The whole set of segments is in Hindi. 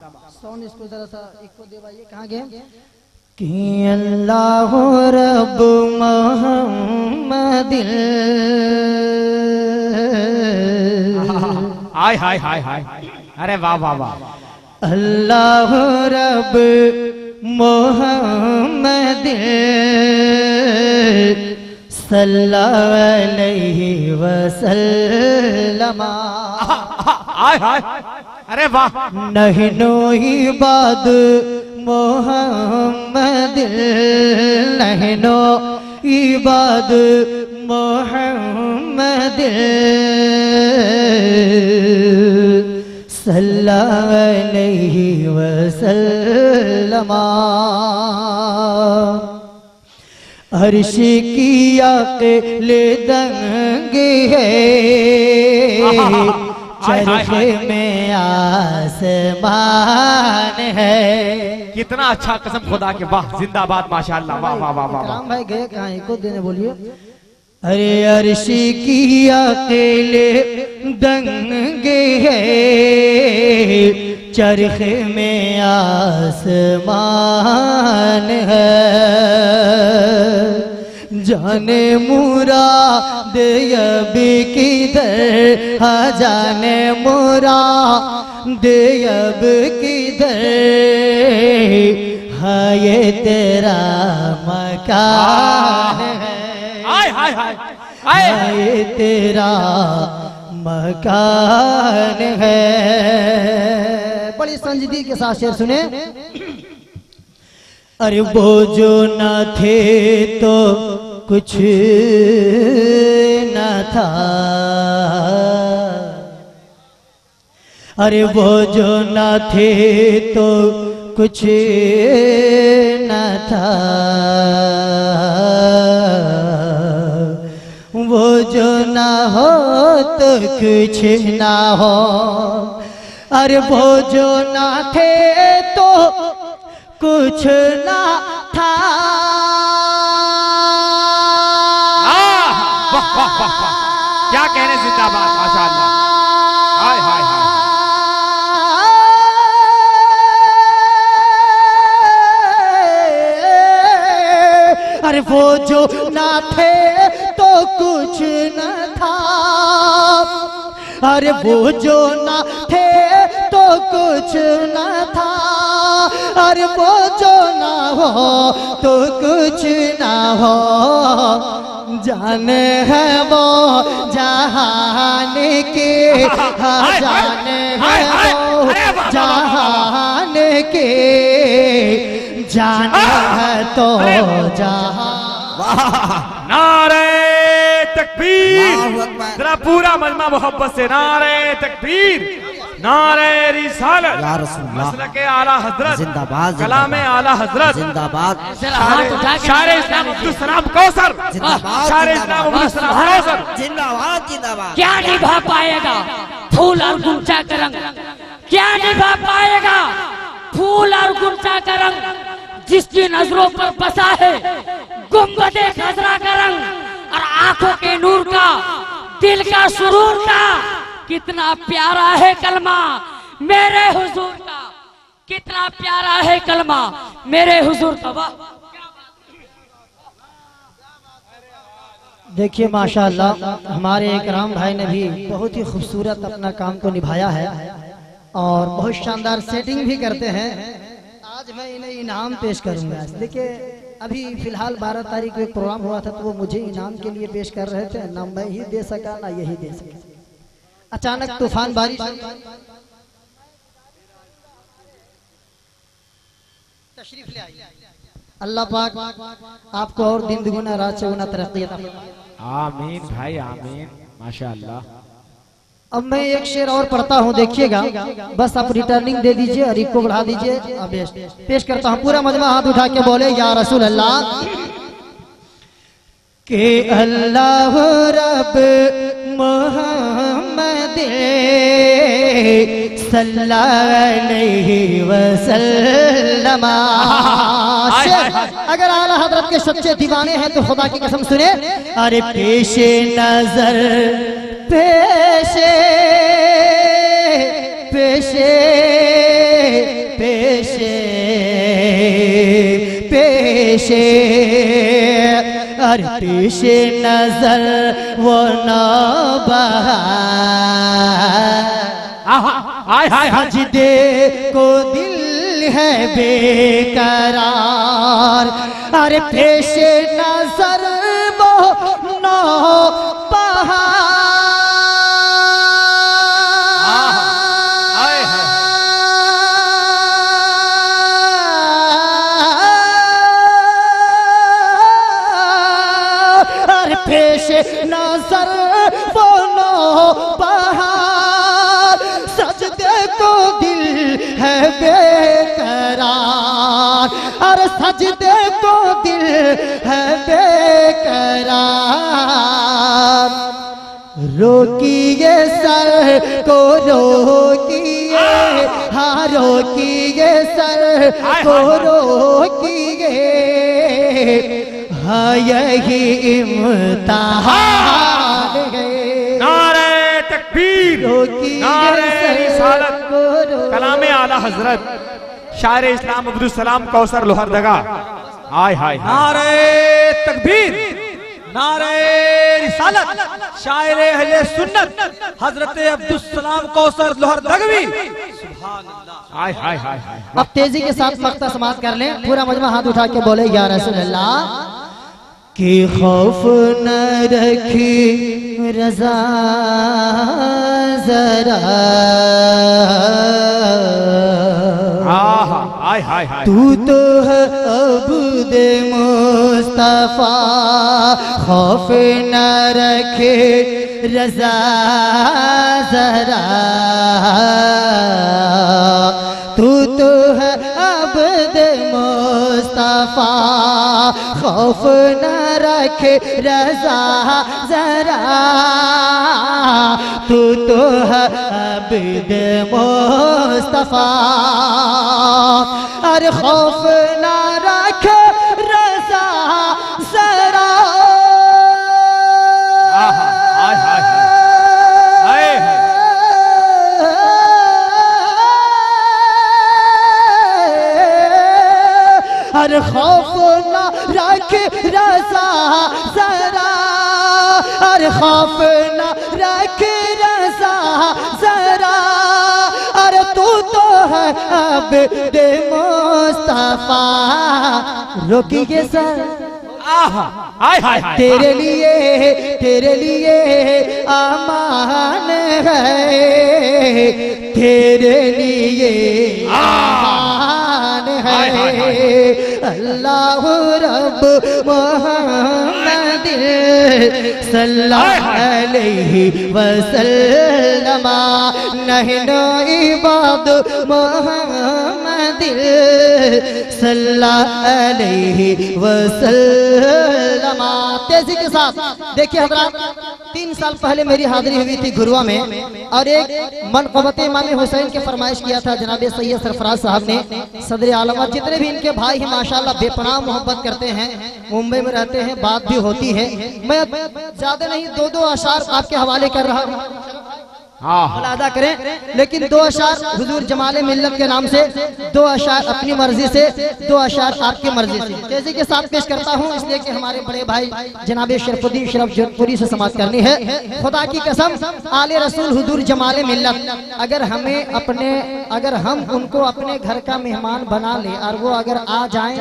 साउंड इसको जरा सा इको देवाइए। कहाँ गए कि अल्लाह रब मोहम्मद हाय हाय हाय हाय, अरे वाह वाह वाह। अल्लाह रब मोहम्मद सल्लल्लाहु अलैहि वसल्लम। हाय हाय, अरे वाह। नहनो इबाद मोहम्मद, नहनो इबाद मोहम्मद सल्लल्लाहु अलैहि वसल्लम। अर्श की अक़ल दंग है, चरखे में आसमान है। कितना अच्छा, कसम खुदा के, वाह जिंदाबाद माशाअल्लाह, वाह वाह वाह वाह। राम भाई गए कहाँ, इको देने बोलिए। अरे अर्श की अक़ल दंग है, चरखे में आसमान है। जाने मुराद अब किधर, हाँ जाने मुराद अब किधर, हाँ ये तेरा मकान है। हाय हाय हाय, हाँ ये तेरा मकान है। बड़ी संजीदगी के साथ शेर सुने। अरे वो जो न थे तो कुछ न था, अरे वो जो न थे तो कुछ न था, वो जो ना हो तो कुछ ना हो, अरे वो जो ना थे तो कुछ ना था। वाह वाह वाह, क्या कहने, जिंदाबाद माशाअल्लाह। हाय हाय हाय, अरे वो जो ना थे तो कुछ न था, अरे वो जो ना थे तो कुछ न था, अरे वो जो ना हो तो कुछ ना हो। जाने है वो जहान के, हाँ जाने है वो जहान के, जाना है तो जहां। नारे तकबीर, जरा पूरा मजमा मोहब्बत से नारे तकबीर, नारे रिसालत, मसलके आला हजरत जिंदाबाद, कलामे आला हजरत जिंदाबाद, शायर इस्लाम अब्दुल सलाम कौसर जिंदाबाद, शायर इस्लाम अब्दुल सलाम कौसर जिंदाबाद जिंदाबाद। क्या निभा पाएगा फूल और गुंचा का रंग, क्या निभा पाएगा फूल और गुंचा का रंग, जिसकी नजरों पर बसा है गुंबदे खजरा का रंग, और आंखों के नूर का, दिल का सुरूर का। कितना प्यारा है कलमा मेरे हुजूर का, कितना प्यारा है कलमा मेरे हुजूर का। वाह, देखिए माशाअल्लाह, हमारे इकराम भाई ने भी बहुत ही खूबसूरत अपना काम को निभाया है और बहुत शानदार सेटिंग भी करते हैं। आज मैं इन्हें इनाम पेश करूंगा। देखिए अभी फिलहाल 12 तारीख को एक प्रोग्राम हुआ था, तो वो मुझे इनाम के लिए पेश कर रहे थे। ना मैं ही दे सका ना यही दे सके। अचानक तूफान बारिश, तशरीफ ले आई। अल्लाह पाक आपको और दिन दुगुना रात चौगुना तरक्की अता फरमाए। आमीन भाई आमीन, माशाअल्लाह। अब मैं एक शेर और पढ़ता हूँ, देखिएगा, बस आप रिटर्निंग दे दीजिए और इको बढ़ा दीजिए। अब पेश करता हूँ, पूरा मजमा हाथ उठा के बोले या रसूल अल्लाह। के अल्लाह रब मोहम्मद सल्लल्लाहु अलैहि वसल्लम। अगर आला हजरत के सच्चे दीवाने हैं तो खुदा की कसम सुने। अरे पेशे नजर पेशे पेशे पेशे अरे पेशे नजर वो ना बहा सजदे को दिल है बेकरार अरे पेशे नजर वो ना बहा पेशे नजर वो नो बहार सजदे को दिल है बेकरार और सजदे को दिल है बेकरार रोकिए सर को रोकिए हाँ रोकिए सर को रोकिए हाँ यही इम्तिहान है नारे तकबीर नारे रिसालत कलामे आला हजरत शायर इस्लाम अब्दुल सलाम कौसर लोहरदगा हाय हाय नारे तकबीर नारे रिसालत शायर अहले सुन्नत हजरत अब्दुल सलाम कौसर लोहरदगवी हाय हाय हाय अब तेजी के साथ मक्ता समाप्त कर लें पूरा मजमा हाथ उठा के बोले या रसूल अल्लाह कि खौफ न रखी रजा जरा हाय हाय हाय तू तो है अब्द मुस्तफा खौफ न रखे रजा जरा तू तो है अब्द मुस्तफा खौफ न रखे रजा जरा तू तो है अब्द मुस्तफा अरे खौफ न रखे रजा जरा अरे खौफ न रखे रजा जरा अरे खौफ न रखे रजा जरा अरे तू तो है अब्द मुस्तफा रोकिए सर हाय हाय हाय तेरे लिए अमान है तेरे लिए अमान है अल्लाह रब मोहम्मद सल्लल्लाहु अलैहि वसल्लम नहनु इबाद मोहम्मद सल्लल्लाहु अलैहि वसल्लम। तेजी के साथ देखिए हजरात 3 साल पहले मेरी हाजिरी हुई थी गुरुआ में और एक मनक़बत इमाम हुसैन की फरमाइश किया था जनाब सैयद सरफराज साहब ने सदर आलम जितने भी इनके भाई हैं माशाल्लाह बेपनाह मोहब्बत करते हैं मुंबई में रहते हैं बात भी होती है मैं ज्यादा नहीं 2 अशार आपके हवाले कर रहा हूँ अदा करें लेकिन 2 अशार हुजूर जमाले मिल्लत के नाम से 2 अशार अपनी मर्जी से 2 अशार आपकी मर्जी से तेजी के साथ पेश करता हूं इसलिए कि हमारे बड़े भाई जनाब शरफुद्दीन शरफ जोधपुरी से समाप्त करनी है। खुदा की कसम आले रसूल हुजूर जमाले मिल्लत अगर हम उनको अपने घर का मेहमान बना ले और वो अगर आ जाए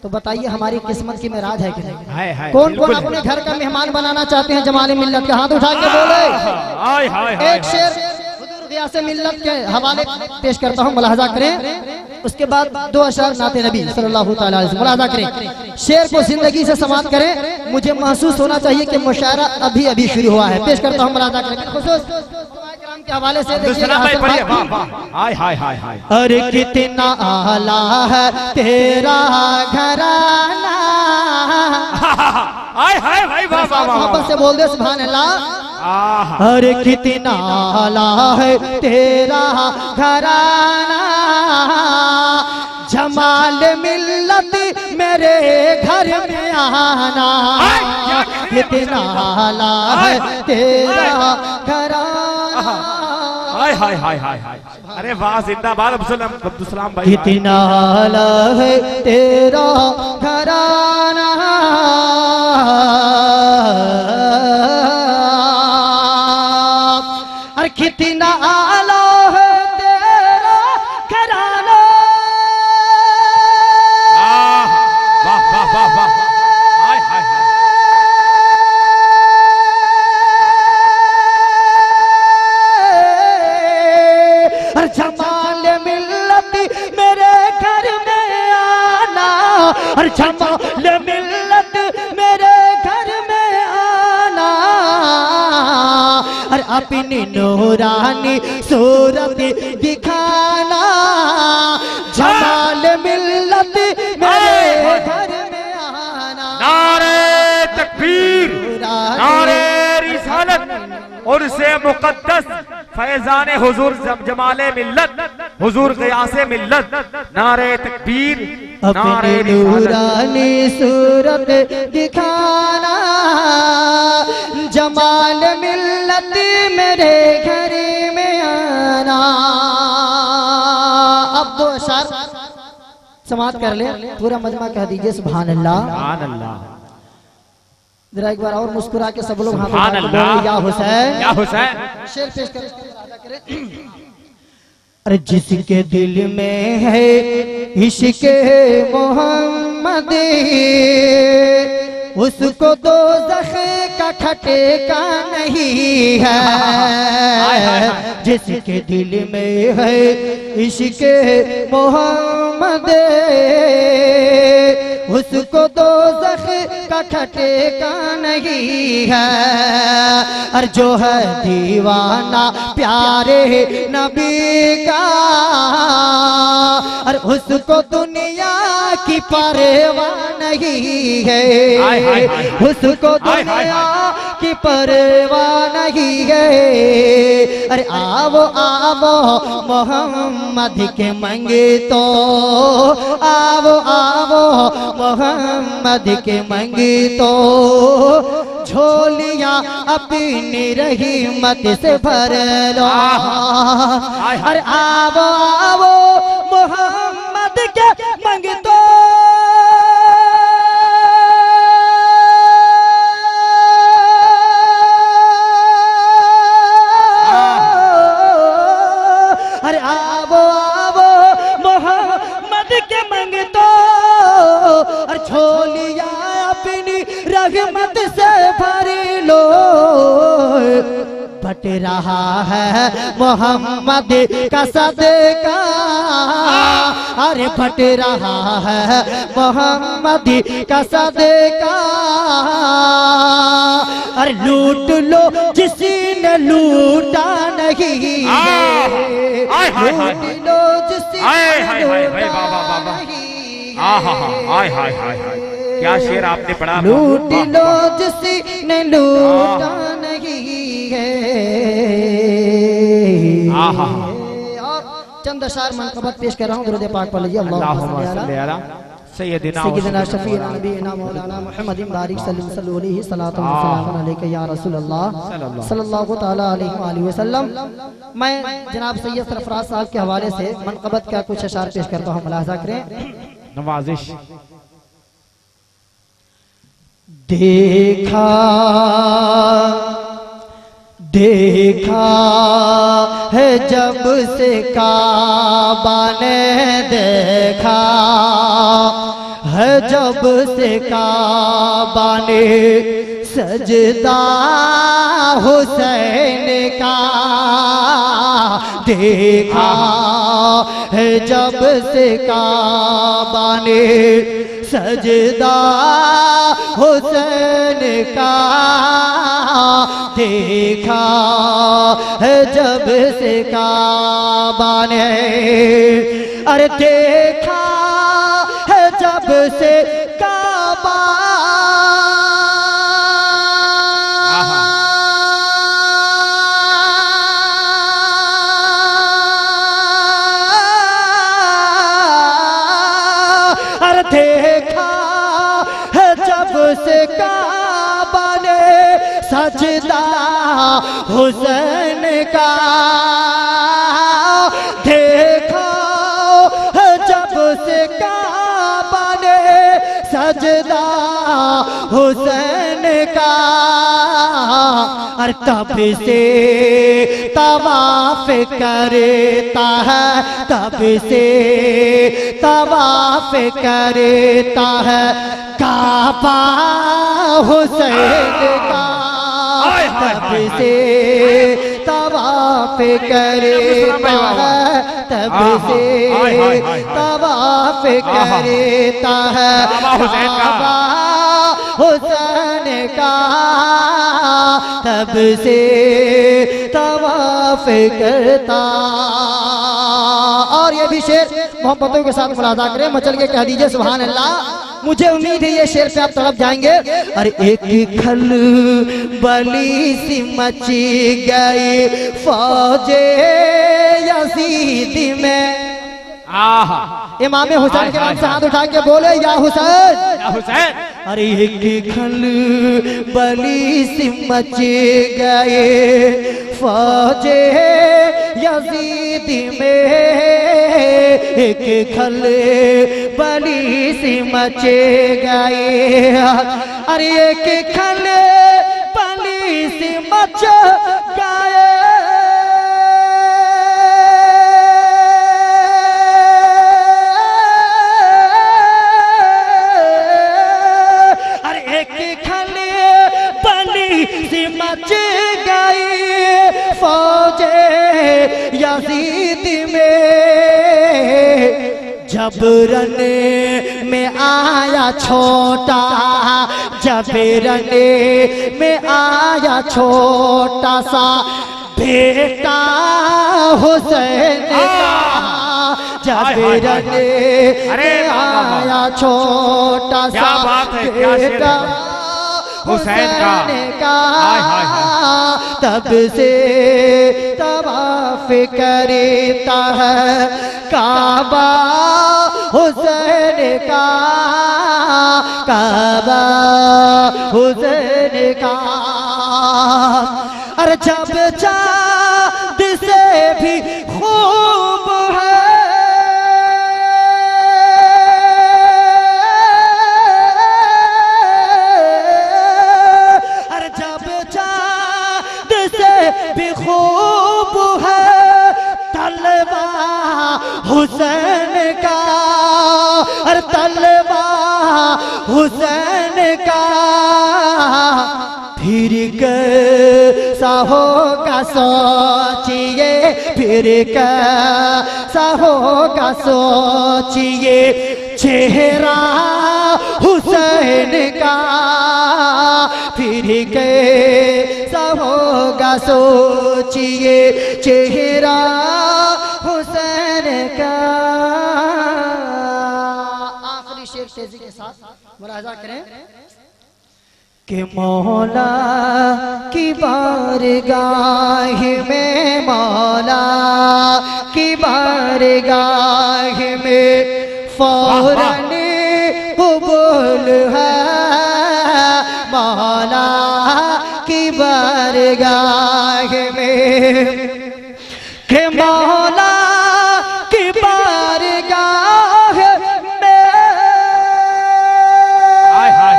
तो बताइए हमारी किस्मत की मेराज है कि नहीं? कौन कौन अपने घर का मेहमान बनाना चाहते हैं जमाले मिल्लत का हाथ उठा के बोले। एक शेर हुजूर ग़ियासे मिल्लत के हवाले पेश करता हूँ मुलाहजा करें उसके बाद 2 अशार नाते नबी सल्लल्लाहु अलैहि वसल्लम मुलाहजा करें शेर को जिंदगी से समाप्त करें मुझे महसूस होना चाहिए कि मुशायरा अभी अभी शुरू हुआ है पेश करता हूँ मुलाहजा करें खुसूस के हवाले से अरे कितना आला है तेरा घराना मोहब्बत से बोल दे सुभान अल्लाह अरे कितना आला है तेरा घराना जमाल मिल्लत मेरे घर में आना कितना आला है तेरा घराना हाय हाय हाय हाय हाय अरे वाह, जिंदाबाद अब्दुल भाई। कितना आला है तेरा घराना, और कितना आला है तेरा घराना। वाह वाह वाह वाह, हाय हाय हाय। और जमाल मिल्लत मेरे घर में आना, और जमाल मिल्लत मेरे घर में आना, और अपनी नूरानी सूरत दिखाना। जमाल मिल्लत मेरे घर में आना। नारे तकबीर, नारे रिसालत और से मुकद्दस फैजान हुजूर जमाले मिल्लत, हुजूर क़यासे मिल्लत। नारे तकबीर, नारे अपनी नूरानी सूरत दिखाना। जमाल मिल्लत मेरे घर में आना। अब दो अशआर समाप्त कर ले, पूरा मजमा कह दीजिए सुभान अल्लाह। सुभान अल्लाह। जरा एक बार और मुस्कुरा के सब लोग हाथ सुभान उठा के अल्लाह। बोलो, या हुसैन, या हुसैन। शेर पेश करें। अरे जिसके दिल में है इश्क मोहम्मद, उसको तो ज़ख़ का ठटेका नहीं है। जिसके दिल में है इश्क मोहम्मद, उसको तो ज़ख़ का ठटेका नहीं है। और जो है दीवाना प्यारे नबी का, और उसको दुनिया की परवाह नहीं है। उसको दुनिया की परवाह नहीं है। अरे आवो आवो मोहम्मद के मंगे तो, आवो आवो मोहम्मद के मंगे तो, झोलियां अपनी रहमत से भर लो। अरे आवो आवो मोहम्मद के मंगे तो, अरे आवो आवो मोहम्मद के मंगे तो, और झोलियां अपनी रहमत से भर लो। बट रहा है मोहम्मद का सदका, अरे बट रहा है मोहम्मद का सदका। अरे लूट लो जिसने लूटा नहीं है, लूट लो जिसने लूटा नहीं है। क्या शेर आपने पढ़ा। लूट लो जिसने लूटा नहीं है। और चंद अशार मनक़बत पेश कर रहा हूँ, दुरूद पाक पढ़ लीजिए। अल्लाहुम्मा सल्ली अला सय्यदिना शफीना नबीना मौलाना मुहम्मद बारिक सल्लल्लाहु अलैहि सलातु व सलाम अलैका या रसूल अल्लाह सल्लल्लाहु तआला अलैहि वसल्लम। मैं जनाब सैयद सरफराज साहब के हवाले से मनक़बत का कुछ अशार पेश करता हूँ, मुलाहिज़ा करें। नवाजिश। देखा देखा है जब से काबा ने देखा है, जब से काबा ने सजदा हुसैन का देखा है, जब से काबा ने सजदा हुसैन का देखा है, जब से काबा ने, अरे देखा है जब से काबा, अरे देखा है जब से काबा ने सजदा हुसैन का से काबा ने सजदा हुसैन का, और तब से तवाफ करता है, तब से तवाफ करता है काबा हुसैन का, तब से तवाफ करता है, तब से तवाफ करता है काबा हुसैन का, तब से तवाफ करता। और ये भी शेर मोहब्बतों के साथ मुलाजा करें, मचल के कह दीजिए सुभान अल्लाह। मुझे उम्मीद है ये शेर पे आप तड़प जाएंगे। अरे एक खल बली सी मची गई फौजे यजीद में, इमाम हुसैन के नाम से हाथ उठा के बोले या हुसैन, या हुसैन। अरे एक खल बली सी मच गए फौजे यजीद में, एक खल बली सी मच गए, अरे एक खल बली सी मच गए, मच गई फौजे यजीद में, जबरन में आया छोटा, जबरन में आया छोटा सा बेटा हुसैन का, जबरन में आया छोटा सा बेटा हुसैन का, तब से तवाफ करता है काबा हुसैन का, काबा हुसैन का। अरे जब चाँद से भी खूब है, भी खूब है तलवा हुसैन का, और तलवा हुसैन का, फिर कैसा होगा सोचिए, फिर कैसा होगा सोचिए चेहरा हुसैन का, फिर कैसा होगा सोचिए चेहरा हुसैन का। आखिरी शेर तेजी के साथ मुलाजा करें कि मौला की बारगाह में, मौला की बारगाह में फौरन कबूल है, मौला की बारगाह में, कि मौला की बारगाह में, हाय हाय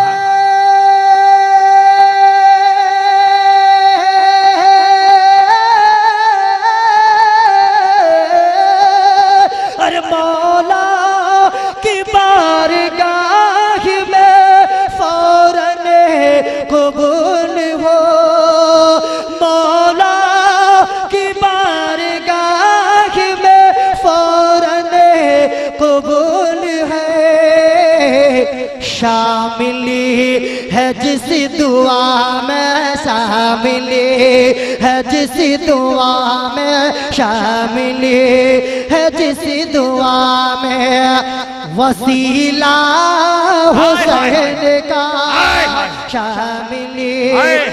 अरे मौला की बारगाह में फौरन कबूल हो, मौला की बारगाह में फौरन कबूल है, शामिल है जिस दुआ में, शामिल है जिस दुआ में, शामिल है जिस दुआ में वसीला हुसैन का, शामिल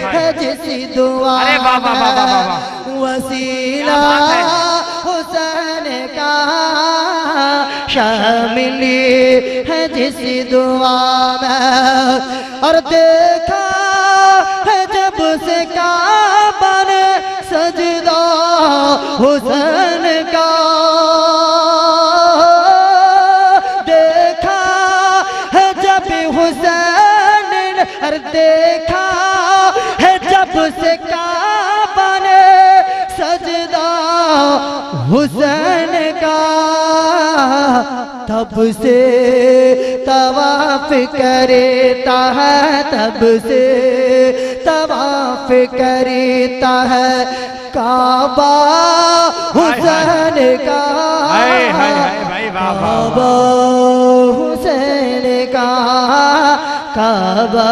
है जिस दुआ में वसीला हुसैन का, शामिल है जिस दुआ में। और देखा है जब से काबा ने सजदा हुसैन का, घर देखा है जब से काबा ने सजदा हुसैन का, तब से तवाफ करता है, तब से तवाफ करता है काबा हुसैन का, हाय हाय हाय भाई वाह वाह काबा हुसैन का, काबा